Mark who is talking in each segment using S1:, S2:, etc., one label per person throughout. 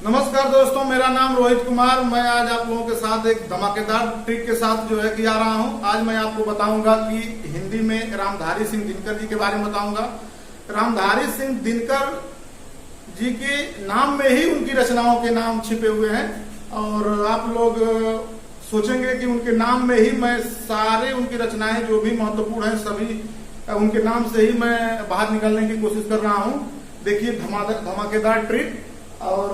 S1: नमस्कार दोस्तों, मेरा नाम रोहित कुमार। मैं आज आप लोगों के साथ एक धमाकेदार ट्रिक के साथ जो है कि आ रहा हूं। आज मैं आपको बताऊंगा कि हिंदी में रामधारी सिंह दिनकर जी के बारे में बताऊंगा। रामधारी सिंह दिनकर जी के नाम में ही उनकी रचनाओं के नाम छिपे हुए हैं और आप लोग सोचेंगे कि उनके नाम में ही मैं सारे उनकी रचनाएं जो भी महत्वपूर्ण हैं सभी उनके नाम से ही मैं बाहर निकलने की कोशिश कर रहा हूं। देखिए धमाकेदार ट्रिक। और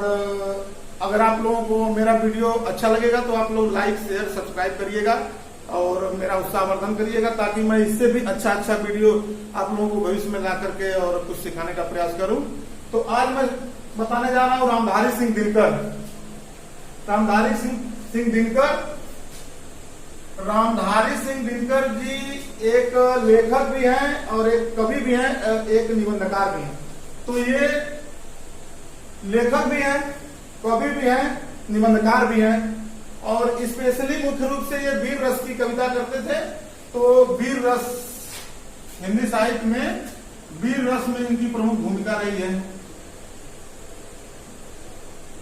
S1: अगर आप लोगों को मेरा वीडियो अच्छा लगेगा तो आप लोग लाइक शेयर सब्सक्राइब करिएगा और मेरा उत्साहवर्धन करिएगा ताकि मैं इससे भी अच्छा वीडियो आप लोगों को भविष्य में ला करके और कुछ सिखाने का प्रयास करूं। तो आज मैं बताने जा रहा हूं रामधारी सिंह दिनकर। रामधारी सिंह दिनकर जी एक लेखक भी हैं और एक कवि भी हैं, एक निबंधकार भी हैं। तो ये लेखक भी हैं, कवि भी हैं, निबंधकार भी हैं और स्पेशली मुख्य रूप से ये वीर रस की कविता करते थे। तो वीर रस हिंदी साहित्य में वीर रस में इनकी प्रमुख भूमिका रही है।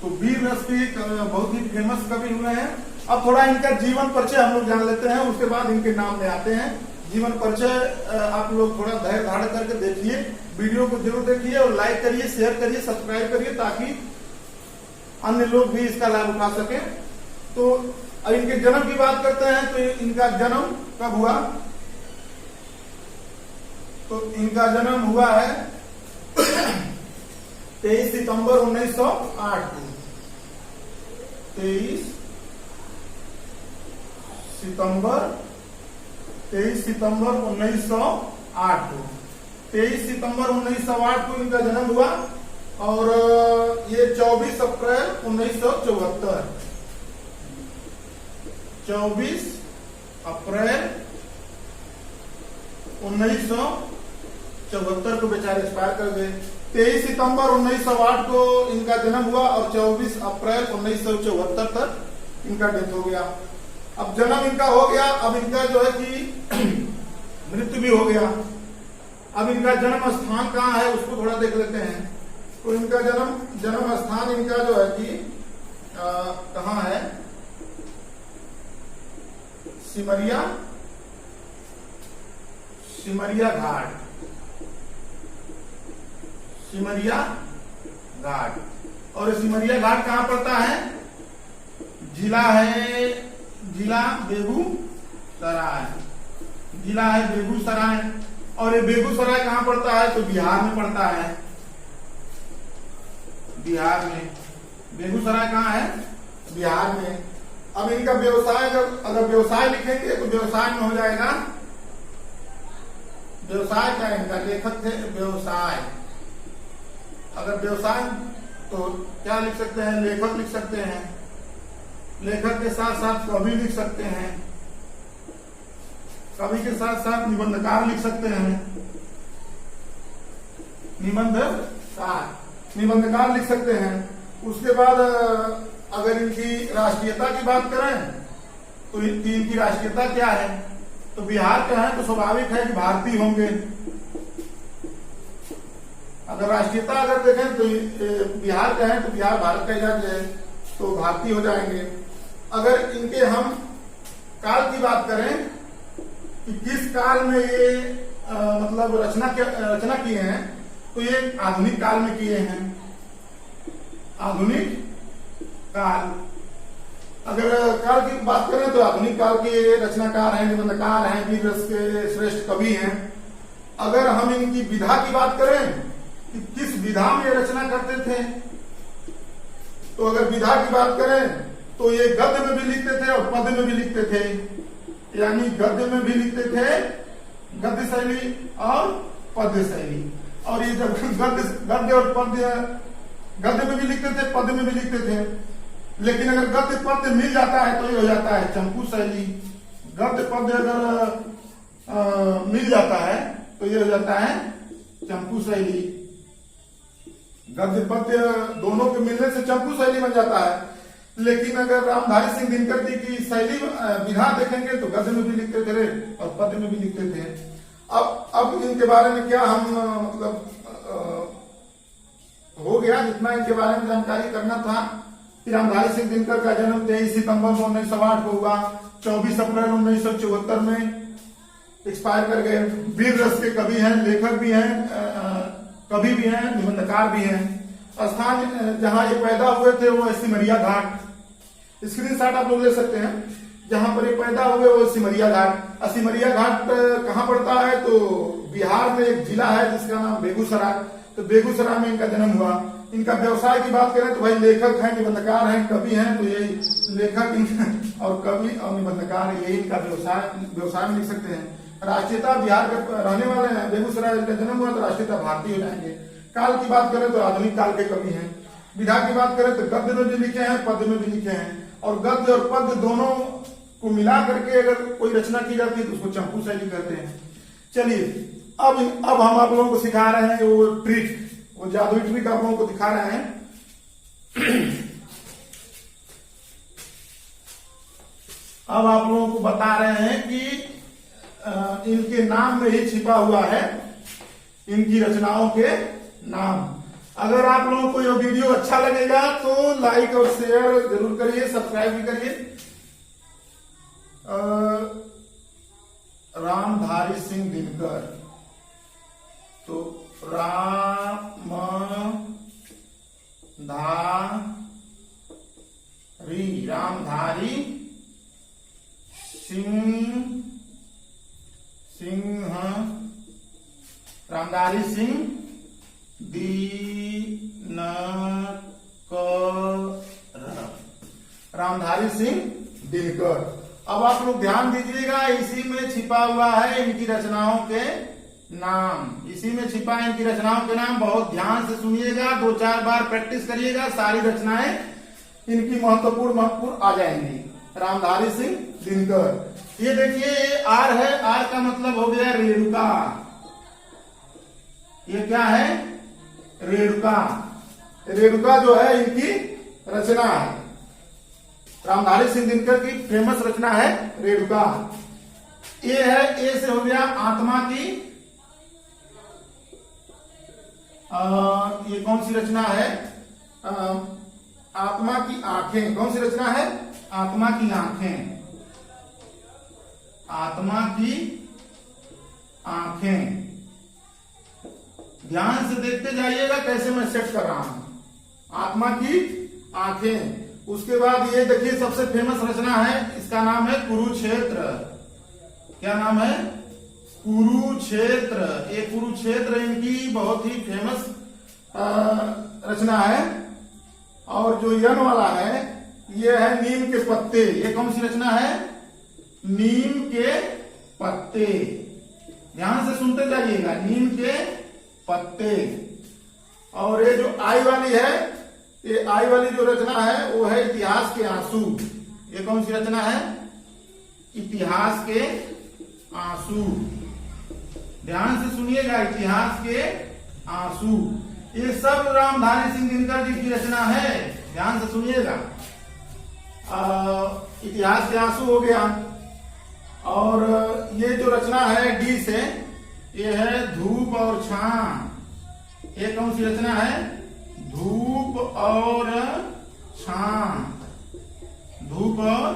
S1: तो वीर रस की बहुत ही फेमस कवि हुए हैं। अब थोड़ा इनका जीवन परिचय हम लोग जान लेते हैं, उसके बाद इनके नाम में आते हैं। जीवन परिचय आप लोग थोड़ा धैर्य धारण करके देखिए, वीडियो को जरूर देखिए और लाइक करिए, शेयर करिए, सब्सक्राइब करिए ताकि अन्य लोग भी इसका लाभ उठा सकें। तो अब इनके जन्म की बात करते हैं तो इनका जन्म कब हुआ? तो इनका जन्म हुआ है 23 सितंबर 1908 को। 23 सितंबर 1908 को। 23 सितंबर 1908 को इनका जन्म हुआ और ये 24 अप्रैल 1974 24 अप्रैल 1974 को बेचारे एक्सपायर कर गए। 23 सितंबर 1908 को इनका जन्म हुआ और 24 अप्रैल 1974 तक इनका डेथ हो गया। अब जन्म इनका हो गया, अब इनका जो है कि मृत्यु भी हो गया। अब इनका जन्म स्थान कहाँ है उसको थोड़ा देख लेते हैं। तो इनका जन्म स्थान इनका जो है कि कहाँ है? सिमरिया घाट। सिमरिया घाट। और सिमरिया घाट कहाँ पड़ता है? जिला बेगूसराय। जिला है बेगूसराय। और ये बेगूसराय कहाँ पड़ता है? तो बिहार में पड़ता है। बिहार में। बेगूसराय कहाँ है? बिहार में। अब इनका व्यवसाय, अगर व्यवसाय लिखेंगे तो व्यवसाय में हो जाएगा, व्यवसाय क्या है इनका? लेखक थे, व्यवसाय। अगर व्यवसाय तो क्या लिख सकते हैं? लेखक लिख सकते हैं। लेखक के साथ साथ कवि लिख सकते हैं। कवि के साथ साथ निबंधकार लिख सकते हैं। निबंधकार लिख सकते हैं। उसके बाद अगर इनकी राष्ट्रीयता की बात करें तो इनकी राष्ट्रीयता क्या है? तो बिहार के हैं तो स्वाभाविक है कि भारतीय होंगे। अगर राष्ट्रीयता अगर देखें तो बिहार का है तो बिहार भारत का राज्य है तो भारतीय हो जाएंगे। अगर इनके हम काल की बात करें कि किस काल में ये मतलब रचना किए हैं तो ये आधुनिक काल में किए हैं। आधुनिक काल। अगर काल की बात करें तो आधुनिक काल के रचनाकार हैं, निबंधकार हैं, वीर रस के श्रेष्ठ कवि हैं। अगर हम इनकी विधा की बात करें कि किस विधा में रचना करते थे तो अगर विधा की बात करें तो ये गद्य में भी लिखते थे और पद्य में भी लिखते थे। यानी गद्य में भी लिखते थे, गद्य शैली और पद्य शैली। और ये जब गद्य और पद्य, गद्य में भी लिखते थे, पद्य में भी लिखते थे। लेकिन अगर गद्य पद्य मिल जाता है तो ये हो जाता है चंपू शैली। गद्य पद्य अगर मिल जाता है तो ये हो जाता है चंपू शैली। गद्य पद्य दोनों के मिलने से चंपू शैली बन जाता है। लेकिन अगर रामधारी सिंह दिनकर जी की शैली विधा देखेंगे तो गद्य में भी लिखते थे और पद्य में भी लिखते थे। अब इनके बारे में क्या हम मतलब हो गया जितना इनके बारे में जानकारी करना था। रामधारी सिंह दिनकर का जन्म 23 सितंबर 1908 को हुआ, 24 अप्रैल 1974 में एक्सपायर कर गए। वीर रस के कवि हैं, लेखक भी हैं, कवि भी हैं, निबंधकार भी हैं। स्थान जहां ये पैदा हुए थे वो सिमरिया घाट, स्क्रीनशॉट आप लोग ले सकते हैं। जहां पर ये पैदा हुए वो सिमरिया घाट। सिमरिया घाट कहाँ पड़ता है? तो बिहार में एक जिला है जिसका नाम बेगूसराय। तो बेगूसराय में इनका जन्म हुआ। इनका व्यवसाय की बात करें तो भाई लेखक हैं, निबंधकार हैं, कवि हैं। तो यही लेखक और कवि और निबंधकार, यही इनका व्यवसाय में लिख सकते हैं। राष्ट्रीयता बिहार के रहने वाले हैं, बेगूसराय का जन्म हुआ तो राष्ट्रीयता भारतीय हो जाएंगे। काल की बात करें तो आधुनिक काल के कवि हैं। विधा की बात करें तो गद्य में भी लिखे हैं, पद्य में भी लिखे हैं। और गद्य और पद्य दोनों को मिला करके अगर कोई रचना की जाती है तो उसको चंपू शैली कहते हैं। चलिए अब हम आप लोगों को सिखा रहे हैं वो ट्रिक, वो जादुई ट्रिक आप लोगों को दिखा रहे हैं। अब आप लोगों को बता रहे हैं कि इनके नाम में ही छिपा हुआ है इनकी रचनाओं के नाम। अगर आप लोगों को यह वीडियो अच्छा लगेगा तो लाइक और शेयर जरूर करिए, सब्सक्राइब भी करिए। रामधारी सिंह दिनकर, तो रामधारी सिंह रामधारी सिंह दिनकर। अब आप लोग ध्यान दीजिएगा, इसी में छिपा हुआ है इनकी रचनाओं के नाम। इसी में छिपा है इनकी रचनाओं के नाम। बहुत ध्यान से सुनिएगा, 2-4 बार प्रैक्टिस करिएगा, सारी रचनाएं इनकी महत्वपूर्ण आ जाएंगी। रामधारी सिंह दिनकर। ये देखिए ये आर है, आर का मतलब हो गया रेणुका। ये क्या है? रेणुका। रेणुका जो है इनकी रचना है। रामधारी सिंह दिनकर की फेमस रचना है रेणुका। ये है, ए से हो गया आत्मा की। ये कौन सी रचना है? आत्मा की आंखें। कौन सी रचना है? आत्मा की आंखें। आत्मा की आंखें। ध्यान से देखते जाइएगा कैसे मैं सेट कर रहा हूं। आत्मा की आंखें। उसके बाद ये देखिए सबसे फेमस रचना है, इसका नाम है कुरुक्षेत्र। क्या नाम है? कुरुक्षेत्र। ये कुरुक्षेत्र इनकी बहुत ही फेमस रचना है। और जो यन वाला है ये है नीम के पत्ते। ये कौन सी रचना है? नीम के पत्ते। ध्यान से सुनते जाइएगा, नीम के पत्ते। और ये जो आई वाली है, ये आई वाली जो रचना है वो है इतिहास के आंसू। ये कौन सी रचना है? इतिहास के आंसू। ध्यान से सुनिएगा, इतिहास के आंसू। ये सब रामधारी सिंह दिनकर जी की रचना है। ध्यान से सुनिएगा। इतिहास के आंसू हो गया। और ये जो रचना है डी से, ये है धूप और छां। ये कौन सी रचना है? धूप और छां। धूप और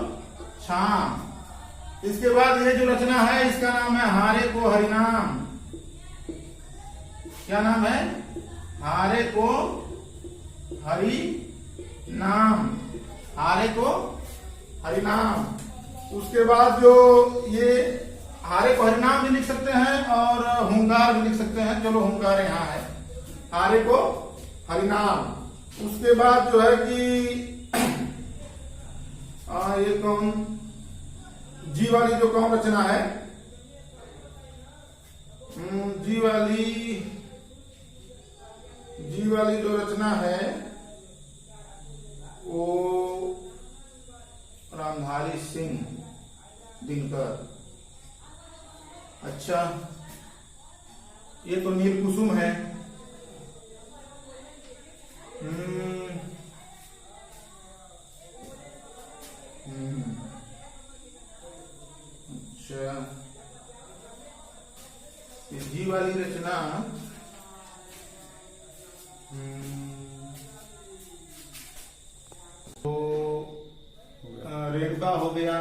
S1: छां। इसके बाद ये जो रचना है इसका नाम है हारे को हरिनाम। क्या नाम है? हारे को हरि नाम। हारे को हरिनाम। उसके बाद जो ये हारे को हरिनाम भी लिख सकते हैं और हुंगार भी लिख सकते हैं। चलो हुंगार यहाँ है, हारे को हरिनाम। उसके बाद जो है कि ये कौन जी वाली जो कौन रचना है? जी वाली जो रचना है वो रामधारी सिंह दिनकर। अच्छा, ये तो नील कुसुम है। अच्छा, ये जी वाली रचना रेणुका हो गया,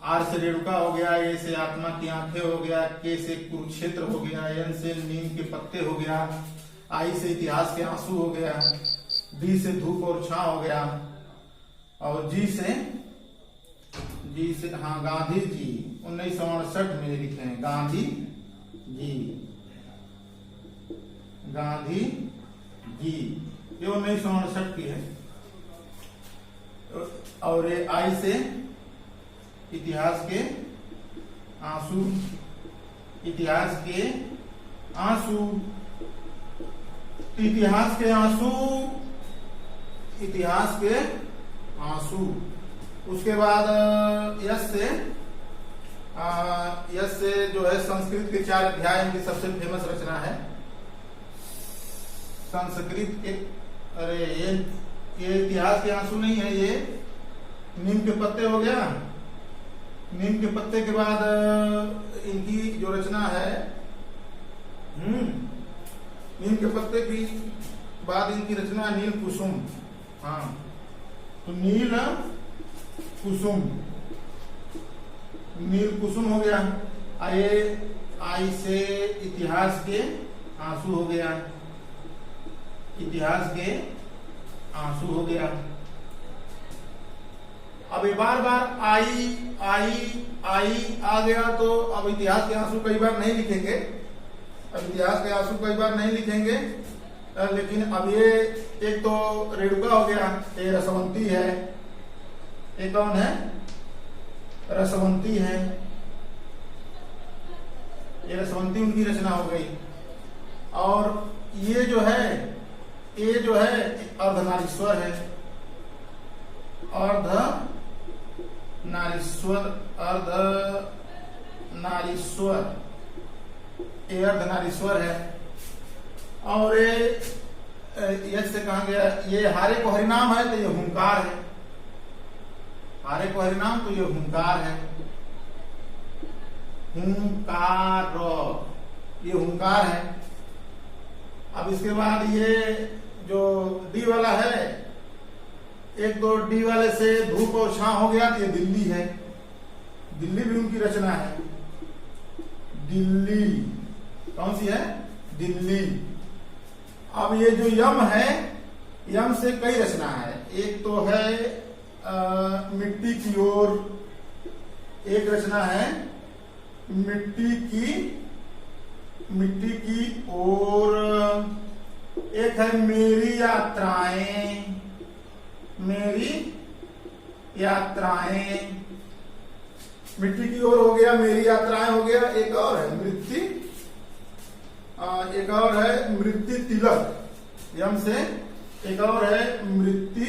S1: आर से रेणुका हो गया, ए से आत्मा की आंखें हो गया, के से कुरुक्षेत्र हो गया, एन से नीम के पत्ते हो गया, आई से इतिहास के आंसू हो गया, डी से धूप और छां हो गया, और जी से हाँ गांधी जी 1968 में लिखे हैं, गांधी जी ये 1968 की है। और ये आई से इतिहास के आंसू, इतिहास के आंसू, इतिहास के आंसू, इतिहास के आंसू। उसके बाद यश से जो है संस्कृत के 4 अध्याय इनकी सबसे फेमस रचना है। संस्कृत एक, अरे ये इतिहास के आंसू नहीं है, ये नीम के पत्ते हो गया। नीम के पत्ते के बाद इनकी जो रचना है, नीम के पत्ते की बाद इनकी रचना है नील कुसुम। हाँ, तो नील कुसुम, नील कुसुम हो गया। आई से इतिहास के आंसू हो गया, इतिहास के आंसू हो गया। अब बार बार आई आ गया, तो अब इतिहास के आंसू कई बार नहीं लिखेंगे, अब इतिहास के आंसू कई बार नहीं लिखेंगे। लेकिन अब ये एक तो रेणुका हो गया, ये रसवंती है, ये कौन है? रसवंती है, ये रसवंती उनकी रचना हो गई। और ये जो है अर्धनारीश्वर है, ये अर्धनारीश्वर है। और ये से कहा गया, ये हारे को हरिनाम है, तो ये हुंकार है, हारे को हरिनाम, तो ये हुंकार है, हुंकार, ये हुंकार है। अब इसके बाद ये जो डी वाला है, एक तो डी वाले से धूप और छां हो गया, तो ये दिल्ली है, दिल्ली भी उनकी रचना है। दिल्ली कौन सी है? दिल्ली। अब ये जो यम है, यम से कई रचना है। एक तो है मिट्टी की ओर, एक रचना है मिट्टी की ओर, एक है मेरी यात्राएं, मिट्टी की ओर हो गया, मेरी यात्राएं हो गया। एक और है मृत्यु तिलक, यम से एक और है मृत्यु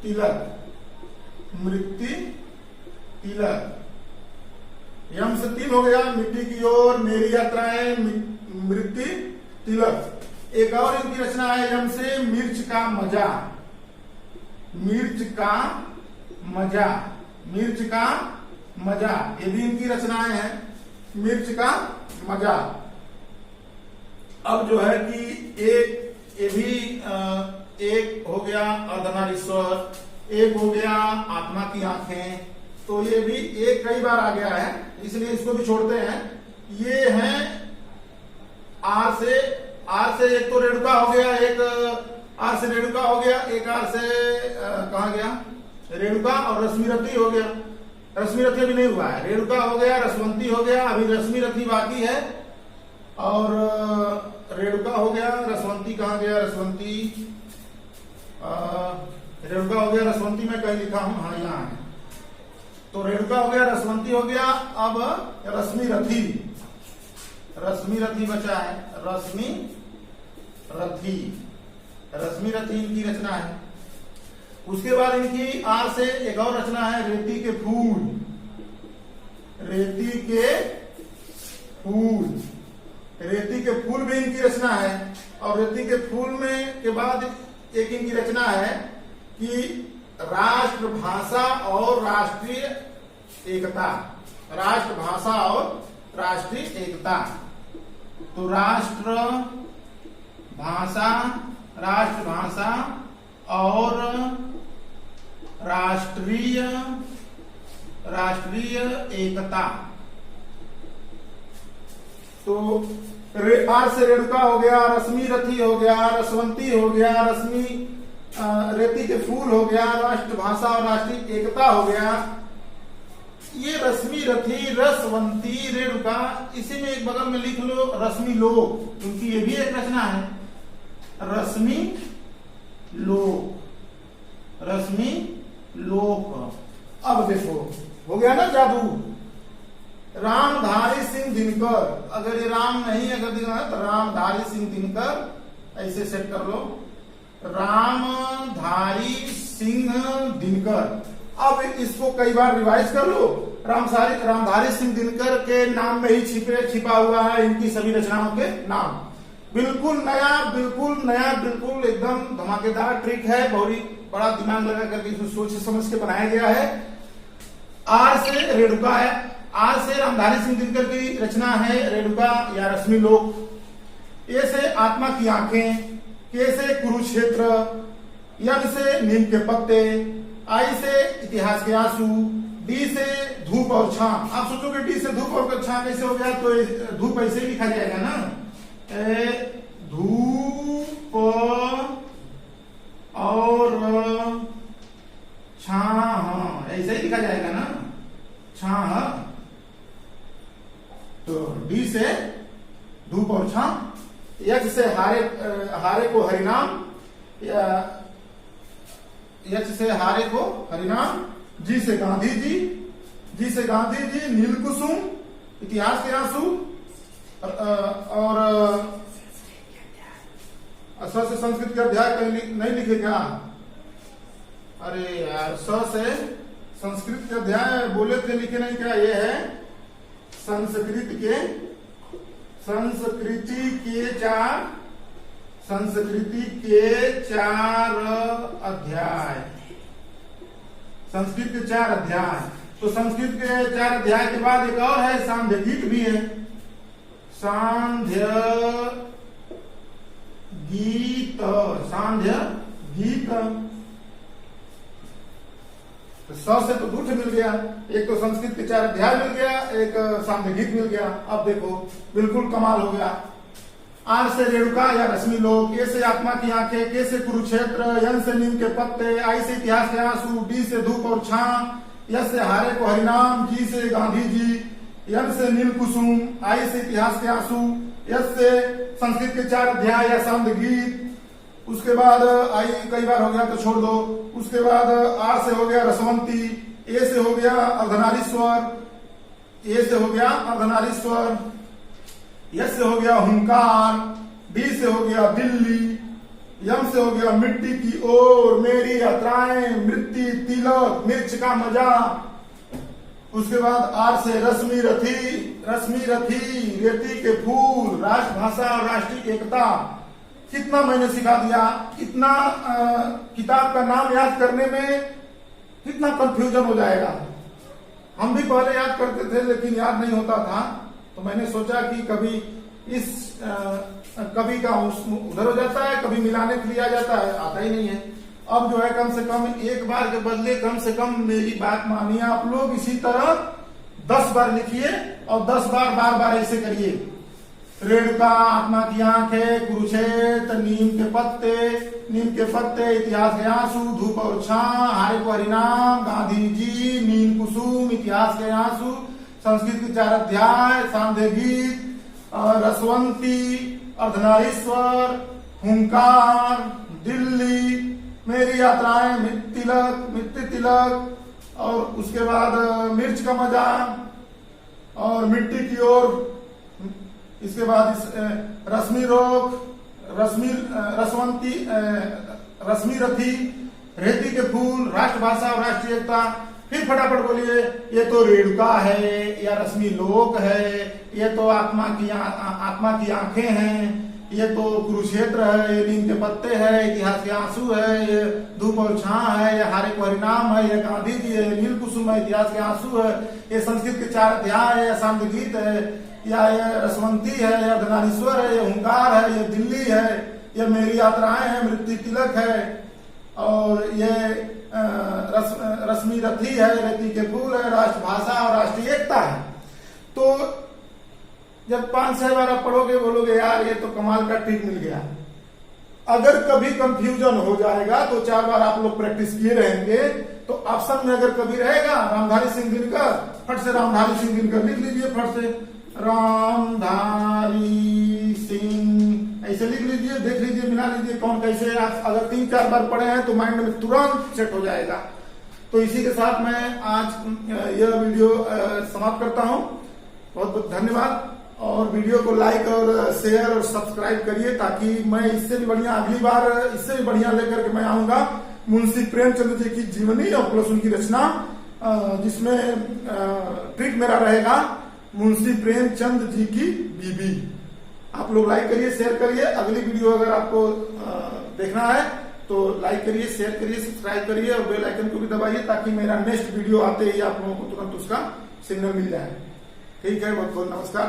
S1: तिलक, यम से 3 हो गया, मिट्टी की ओर, मेरी यात्राएं, मृत्यु तिलक। एक और इनकी रचना है यम से मिर्च का मजा, ये भी इनकी रचनाएं हैं, मिर्च का मजा। अब जो है कि ये भी एक हो गया अर्धनारीश्वर, एक हो गया आत्मा की आंखें, तो ये भी एक कई बार आ गया है, इसलिए इसको भी छोड़ते हैं। ये है आर से एक तो रेणुका हो गया, एक आर से रेणुका हो गया, एक आर से कहा गया रेणुका, और रश्मिरथी हो गया। रश्मिरथी अभी नहीं हुआ है, रेणुका हो गया, रसवंती हो गया, अभी रश्मिरथी बाकी है। और रेणुका हो गया, रसवंती कहाँ गया? रसवंती, रेणुका हो गया, रसवंती में कहीं लिखा हूं, हाँ यहाँ है। तो रेणुका हो गया, रसवंती हो गया, अब रश्मिरथी बचा है, रश्मिरथी इनकी रचना है। उसके बाद इनकी आर से एक और रचना है रेती के फूल, रेती के फूल भी इनकी रचना है। और रेती के फूल में के बाद एक इनकी रचना है कि राष्ट्रभाषा और राष्ट्रीय एकता, राष्ट्रभाषा और राष्ट्रीय एकता। तो राष्ट्रभाषा और राष्ट्रीय एकता। तो आर से रेणुका हो गया, रश्मि रथी हो गया, रसवंती हो गया, रश्मि रेती के फूल हो गया, राष्ट्रभाषा और राष्ट्रीय एकता हो गया। ये रश्मि रथी, रसवंती, रेणुका, इसी में एक बगल में लिख लो रश्मि लोक, क्योंकि ये भी एक रचना है। रश्मि लोक, रश्मि लोक। अब देखो हो गया ना जादू। रामधारी सिंह दिनकर, अगर ये राम नहीं अगर दिखना है तो रामधारी सिंह दिनकर ऐसे सेट कर लो, रामधारी सिंह दिनकर। अब इसको कई बार रिवाइज कर लो। रामधारी सिंह दिनकर के नाम में ही छिपा हुआ है इनकी सभी रचनाओं के नाम। बिल्कुल नया, बिल्कुल एकदम धमाकेदार ट्रिक है। बहुत ही बड़ा दिमाग लगा करके इसको सोच समझ के बनाया गया है। आर से रेणुका है, आर से रामधारी सिंह दिनकर की रचना है रेणुका या रश्मि लोक। ए से आत्मा की आंखें, के से कुरुक्षेत्र, यम से नीम के पत्ते, आई से इतिहास के आंसू, डी से धूप और छां। आप सोचोगे डी से धूप और छां कैसे हो गया, तो धूप ऐसे ही लिखा जाएगा ना, धूप और छां, ऐसे ही लिखा जाएगा ना, छां। तो डी से धूप और छां, यक्ष से हारे को हरिनाम, यक्ष से हारे को हरिनाम, जी से गांधी जी, जी से गांधी जी, नील कुसुम, इतिहास के आंसू, और स से संस्कृत का अध्याय कहीं नहीं लिखेगा। अरे यार, स से संस्कृत के अध्याय बोले थे, लिखे नहीं क्या? ये है संस्कृति के 4 अध्याय, संस्कृत के 4 अध्याय। तो संस्कृत के 4 अध्याय के बाद एक और है, सांध्य गीत भी है, सांध्य गीत, सांध्य गीत। तो स से तो दूठ मिल गया, एक तो संस्कृत के 4 अध्याय मिल गया, एक सांध्य गीत मिल गया। अब देखो बिल्कुल कमाल हो गया। आर से रेणुका या रश्मि लोक, ए से आत्मा की आंखें, के से कुरुक्षेत्र, यन से नीम के पत्ते, आई से इतिहास के आंसू, डी से धूप और छां, यस से हारे को हरिनाम, जी से गांधी जी, यन से नील कुसुम, आई से इतिहास के आंसू, यस से संस्कृत के 4 अध्याय या सांध्य गीत। उसके बाद आई कई बार हो गया तो छोड़ दो। उसके बाद आर से हो गया रसवंती, ए से हो गया अर्धनारीश्वर, ए से हो गया अर्धनारीश्वर, यस से हो गया हुंकार, डी से हो गया दिल्ली, यम से हो गया मिट्टी की ओर, मेरी यात्राएं, मृत्यु, तिलक, मिर्च का मजा। उसके बाद आर से रश्मि रथी, रेती के फूल, राष्ट्रभाषा और राष्ट्रीय एकता। कितना मैंने सिखा दिया, कितना किताब का नाम याद करने में कितना कंफ्यूजन हो जाएगा। हम भी पहले याद करते थे लेकिन याद नहीं होता था, तो मैंने सोचा कि कभी कभी का उधर हो जाता है, कभी मिलाने के लिए आ जाता है, आता ही नहीं है। अब जो है कम से कम एक बार के बदले कम से कम मेरी बात मानिए आप लोग, इसी तरह 10 बार लिखिए और 10 बार बार ऐसे करिए। रेणुका, आत्मा की आंखें, कुरुक्षेत्र, नीम के पत्ते, इतिहास के आंसू, धूप और छां, हारे को हरिनाम, गांधी जी, नील कुसुम, इतिहास के आंसू, संस्कृत के 4 अध्याय, सांध्य गीत, रसवंती, अर्धनारीश्वर, हुंकार, दिल्ली, मेरी यात्राएं, मृत्यु तिलक, और उसके बाद मिर्च का मजा और मिट्टी की ओर। इसके बाद रश्मि रथी, रेती के फूल, राष्ट्रभाषा और राष्ट्रीय एकता। फिर फटाफट बोलिए, ये तो रेणुका है या रश्मि लोक है, ये तो आत्मा की आंखें हैं, ये तो कुरुक्षेत्र है, ये नीम के पत्ते है, इतिहास के आंसू है, ये धूप और छां है, ये हारे को हरिनाम है, ये गांधी जी है, नील कुसुम है, इतिहास के आंसू है, ये संस्कृत के 4 अध्याय है, या सांध्य गीत है, या ये रसवंती है, या अर्धनारीश्वर है, ये हुंकार है, ये दिल्ली है, ये मेरी यात्राएं है, मृत्यु तिलक है, और ये रश्मि रथी है, रति के फूल है, राष्ट्रभाषा और राष्ट्रीय एकता है। तो जब 5-6 बार आप पढ़ोगे बोलोगे यार ये तो कमाल का ट्रिक मिल गया। अगर कभी कंफ्यूजन हो जाएगा तो 4 बार आप लोग प्रैक्टिस किए रहेंगे तो ऑप्शन में अगर कभी रहेगा रामधारी सिंह दिनकर, फट से रामधारी सिंह दिनकर लिख लीजिए, फट से रामधारी सिंह ऐसे लिख लीजिए, देख लीजिए, मिला लीजिए कौन कैसे। आप अगर 3-4 बार पढ़े हैं तो माइंड में तुरंत सेट हो जाएगा। तो इसी के साथ मैं आज यह वीडियो समाप्त करता हूं। बहुत बहुत धन्यवाद, और वीडियो को लाइक और शेयर और सब्सक्राइब करिए ताकि मैं इससे भी बढ़िया अगली बार इससे भी बढ़िया लेकर के मैं आऊंगा मुंशी प्रेमचंद जी की जीवनी और प्लस उनकी रचना, जिसमें ट्रिक मेरा रहेगा मुंशी प्रेमचंद जी की बीबी। आप लोग लाइक करिए, शेयर करिए। अगली वीडियो अगर आपको देखना है तो लाइक करिए, शेयर करिए, सब्सक्राइब करिए और बेल आइकन को भी दबाइए ताकि मेरा नेक्स्ट वीडियो आते ही आप लोगों को तुरंत उसका सिग्नल मिल जाए। ठीक है, बहुत बहुत नमस्कार।